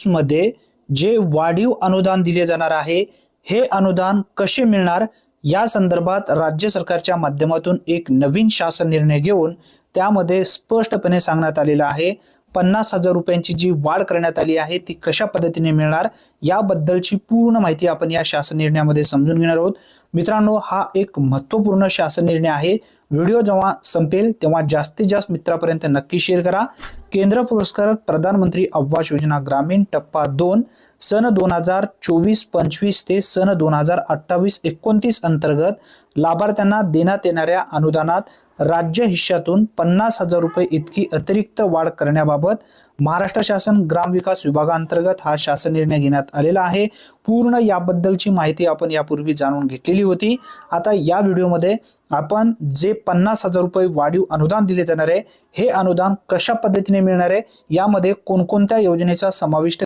मध्ये जे वाढीव अनुदान दिले जाणार आहे, हे अनुदान कसे मिळणार या संदर्भात राज्य सरकारच्या माध्यमातून एक नवीन शासन निर्णय घेऊन त्यामध्ये स्पष्टपणे सांगण्यात आलेलं आहे 50,000 रुपयांची जी वाढ करण्यात आली आहे ती कशा पद्धतीने मिळणार याबद्दलची पूर्ण माहिती आपण या शासन निर्णयामध्ये समजून घेणार आहोत। मित्रांनो, हा एक महत्त्वपूर्ण शासन निर्णय आहे। व्हिडिओ जेव्हा संपेल तेव्हा जास्तीत जास्त मित्रांपर्यंत नक्की शेअर करा। केंद्र पुरस्कृत प्रधानमंत्री आवास योजना ग्रामीण टप्पा 2 सन 2024-25 ते सन 2028-29 अंतर्गत लाभार्थ्यांना देण्यात येणाऱ्या अनुदानात राज्य हिश्श्यातून 50,000 रुपये इतकी अतिरिक्त वाढ करण्याबाबत महाराष्ट्र शासन ग्रामविकास विभागांतर्गत हा शासन निर्णय घेण्यात आलेला आहे। पूर्ण याबद्दलची माहिती आपण यापूर्वी जाणून घेतलेली होती। आता या व्हिडिओमध्ये आपण जे 50,000 रुपये वाढीव अनुदान दिले जाणार आहे, हे अनुदान कशा पद्धतीने मिळणार आहे, यामध्ये कोणकोणत्या योजनेचा समाविष्ट